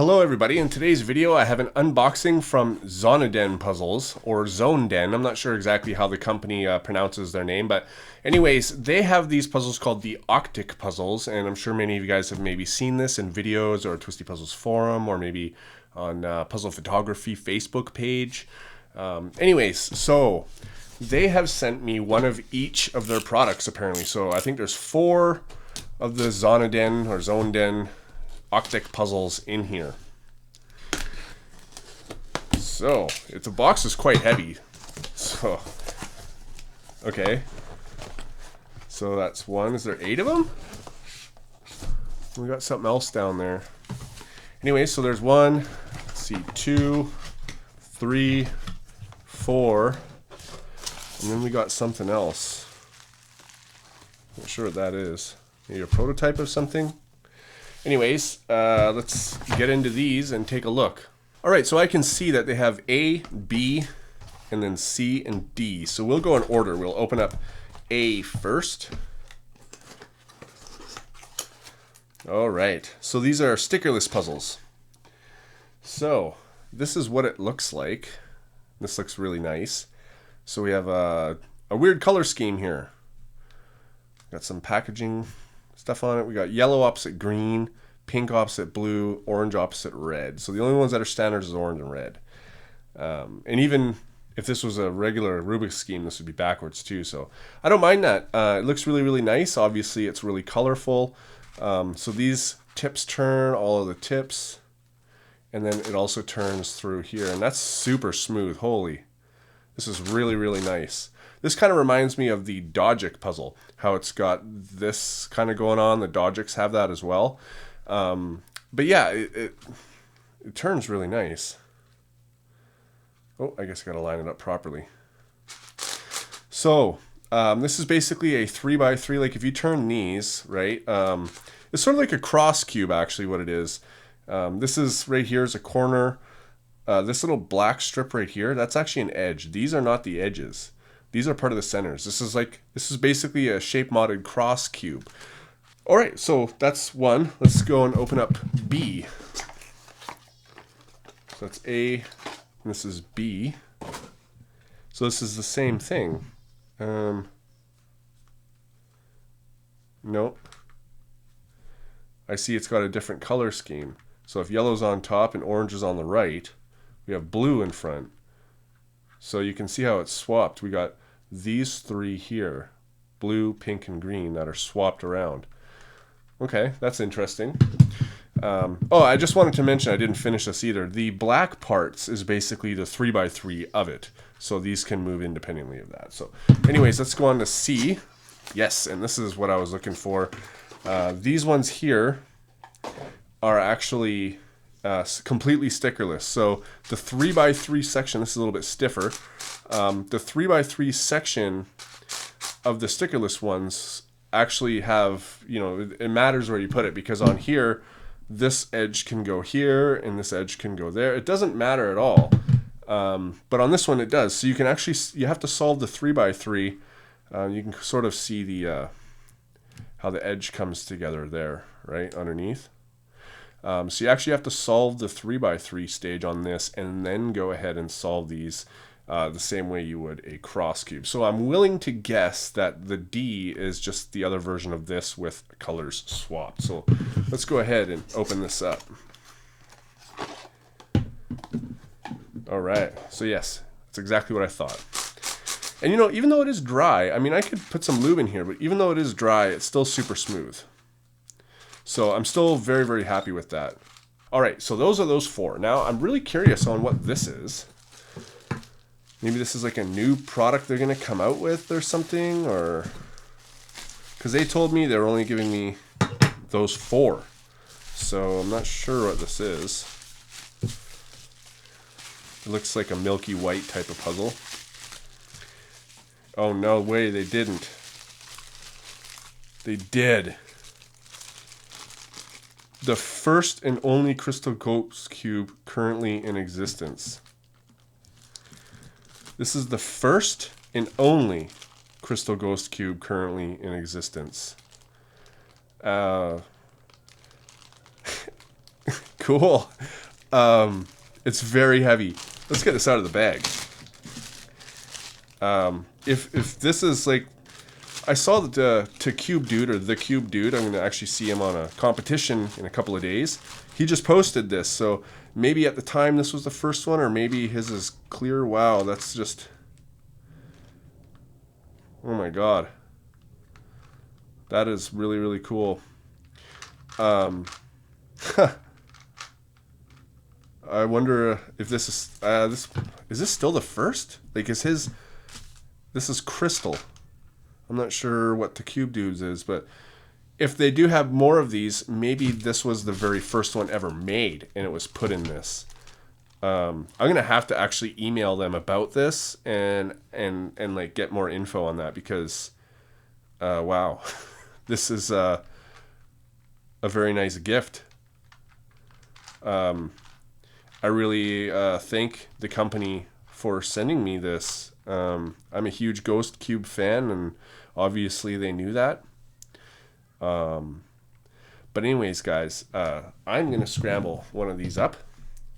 Hello everybody, in today's video I have an unboxing from Zoneden Puzzles, or Zoneden. I'm not sure exactly how the company pronounces their name, but anyways, they have these puzzles called the OCTIC puzzles, and I'm sure many of you guys have maybe seen this in videos or Twisty Puzzles forum, or maybe on Puzzle Photography Facebook page. Anyways, so they have sent me one of each of their products apparently. So I think there's 4 of the Zoneden or Zoneden OCTIC puzzles in here. So the box is quite heavy. So okay, so that's 1. Is there 8 of them? We got something else down there. Anyway, so there's 1, let's see, 2, 3, 4, and then we got something else. Not sure what that is. Maybe a prototype of something. Anyways, let's get into these and take a look. Alright, so I can see that they have A, B, and then C and D. So we'll go in order. We'll open up A first. Alright, so these are stickerless puzzles. So this is what it looks like. This looks really nice. So we have a weird color scheme here. Got some packaging stuff on it. We got yellow opposite green, pink opposite blue, orange opposite red. So the only ones that are standard is orange and red. And even if this was a regular Rubik's scheme, this would be backwards too. So I don't mind that. It looks really, really nice. Obviously, it's really colorful. So these tips turn, all of the tips, and then it also turns through here. And that's super smooth. Holy, this is really, really nice. This kind of reminds me of the Dogic puzzle, how it's got this kind of going on. The Dogics have that as well. But yeah, it turns really nice. Oh, I guess I got to line it up properly. So this is basically a 3x3. Like if you turn these, right, it's sort of like a cross cube actually what it is. This is right here is a corner. This little black strip right here, that's actually an edge. These are not the edges. These are part of the centers. This is basically a shape modded cross cube. All right, so that's 1. Let's go and open up B. So that's A, and this is B. So this is the same thing. Nope. I see it's got a different color scheme. So if yellow's on top and orange is on the right, we have blue in front. So you can see how it's swapped. We got these 3 here, blue, pink, and green, that are swapped around. Okay, that's interesting. Oh, I just wanted to mention, I didn't finish this either. The black parts is basically the 3x3 of it. So these can move independently of that. So anyways, let's go on to C. Yes, and this is what I was looking for. These ones here are actually completely stickerless. So the 3x3 section, this is a little bit stiffer. The 3x3 section of the stickerless ones actually have, it matters where you put it, because on here, this edge can go here and this edge can go there. It doesn't matter at all. But on this one it does. So you can actually, you have to solve the 3x3. You can sort of see the how the edge comes together there, right, underneath. So you actually have to solve the 3x3 stage on this and then go ahead and solve these the same way you would a cross cube. So I'm willing to guess that the D is just the other version of this with colors swapped. So let's go ahead and open this up. All right, so yes, that's exactly what I thought. And even though it is dry, I mean, I could put some lube in here, but even though it is dry, it's still super smooth. So I'm still very, very happy with that. All right, so those are those 4. Now I'm really curious on what this is. Maybe this is like a new product they're going to come out with or something, or because they told me they're only giving me those 4. So I'm not sure what this is. It looks like a milky white type of puzzle. Oh, no way, they didn't. They did. The first and only crystal ghost cube currently in existence. This is the first and only crystal ghost cube currently in existence. Cool. It's very heavy. Let's get this out of the bag. If this is like, I saw that to Cube Dude, or the Cube Dude, I'm going to actually see him on a competition in a couple of days. He just posted this, so maybe at the time this was the first one, or maybe his is clear. Wow, that's just, oh my god. That is really, really cool. I wonder if this is this still the first? Like, is his, this is crystal. I'm not sure what the Cube Dudes is, but if they do have more of these, maybe this was the very first one ever made, and it was put in this. I'm gonna have to actually email them about this and like get more info on that, because wow, this is a very nice gift. I really thank the company for sending me this. I'm a huge Ghost Cube fan, and obviously they knew that. But anyways, guys, I'm going to scramble one of these up.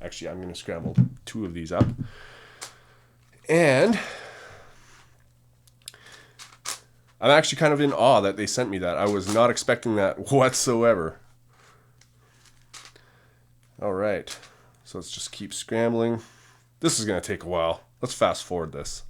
Actually, I'm going to scramble 2 of these up. And I'm actually kind of in awe that they sent me that. I was not expecting that whatsoever. All right. So let's just keep scrambling. This is going to take a while. Let's fast forward this.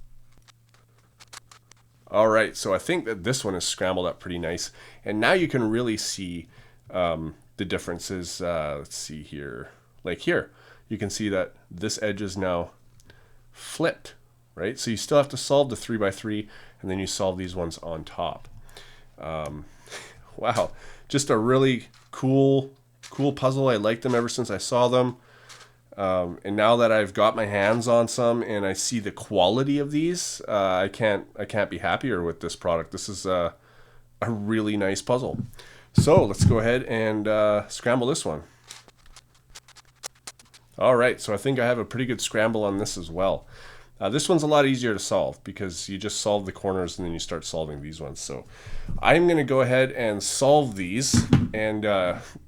All right, so I think that this one is scrambled up pretty nice. And now you can really see the differences. Let's see here. Like here, you can see that this edge is now flipped, right? So you still have to solve the 3x3, and then you solve these ones on top. Wow, just a really cool puzzle. I liked them ever since I saw them. And now that I've got my hands on some and I see the quality of these, I can't be happier with this product. This is a really nice puzzle. So let's go ahead and scramble this one. All right, so I think I have a pretty good scramble on this as well. This one's a lot easier to solve because you just solve the corners and then you start solving these ones. So I'm going to go ahead and solve these and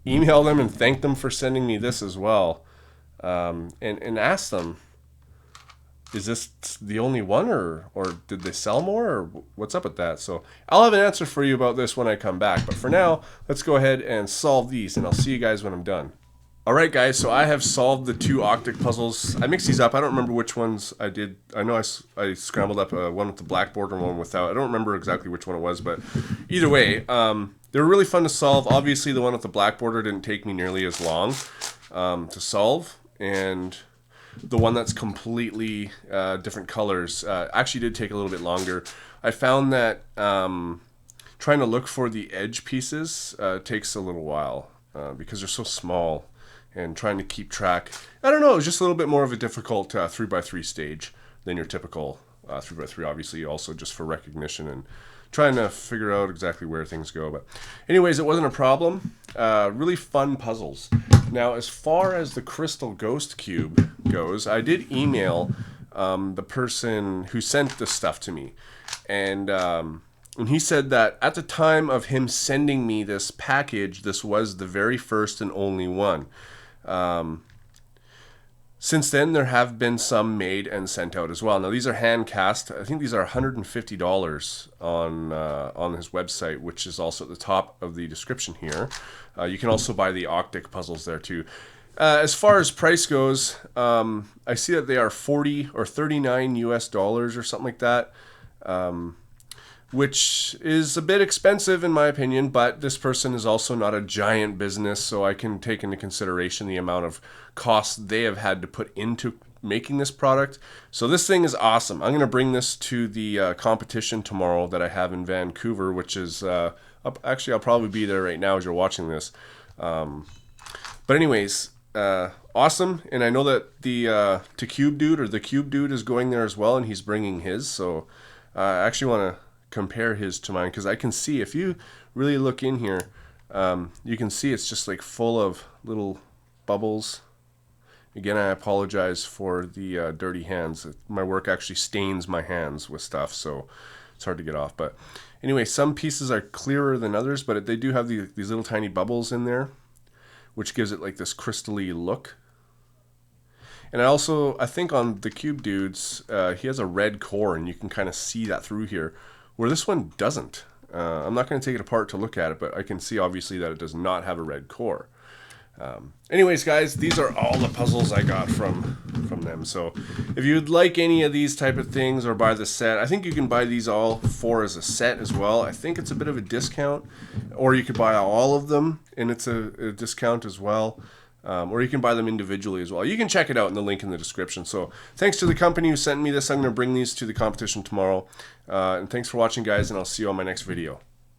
email them and thank them for sending me this as well. And ask them, is this the only one, or did they sell more, or what's up with that? So I'll have an answer for you about this when I come back. But for now, let's go ahead and solve these, and I'll see you guys when I'm done. All right, guys, so I have solved the 2 OCTIC puzzles. I mixed these up. I don't remember which ones I did. I know I scrambled up one with the black border and one without. I don't remember exactly which one it was, but either way, they were really fun to solve. Obviously, the one with the black border didn't take me nearly as long to solve, and the one that's completely different colors actually did take a little bit longer. I found that trying to look for the edge pieces takes a little while because they're so small, and trying to keep track, I don't know, it was just a little bit more of a difficult 3x3 stage than your typical 3x3, obviously, also just for recognition and trying to figure out exactly where things go. But anyways, it wasn't a problem. Really fun puzzles. Now, as far as the Crystal Ghost Cube goes, I did email the person who sent this stuff to me. And he said that at the time of him sending me this package, this was the very first and only one. Since then, there have been some made and sent out as well. Now, these are hand cast. I think these are $150 on his website, which is also at the top of the description here. You can also buy the OCTIC puzzles there too. As far as price goes, I see that they are $40 or $39 US or something like that, which is a bit expensive in my opinion, but this person is also not a giant business, so I can take into consideration the amount of costs they have had to put into making this product. So this thing is awesome. I'm going to bring this to the competition tomorrow that I have in Vancouver, which is, actually I'll probably be there right now as you're watching this. But anyways, awesome. And I know that the Cube Dude, or the Cube Dude, is going there as well, and he's bringing his. So I actually want to compare his to mine, because I can see, if you really look in here, you can see it's just like full of little bubbles. Again, I apologize for the dirty hands. My work actually stains my hands with stuff, so it's hard to get off. But anyway, some pieces are clearer than others, but they do have these little tiny bubbles in there, which gives it like this crystally look. And I think on the Cube Dudes, he has a red core, and you can kind of see that through here, where this one doesn't. I'm not going to take it apart to look at it, but I can see obviously that it does not have a red core. Anyways, guys, these are all the puzzles I got from them. So if you'd like any of these type of things or buy the set, I think you can buy these all 4 as a set as well. I think it's a bit of a discount, or you could buy all of them and it's a discount as well. Or you can buy them individually as well. You can check it out in the link in the description. So thanks to the company who sent me this. I'm going to bring these to the competition tomorrow. And thanks for watching, guys, and I'll see you on my next video.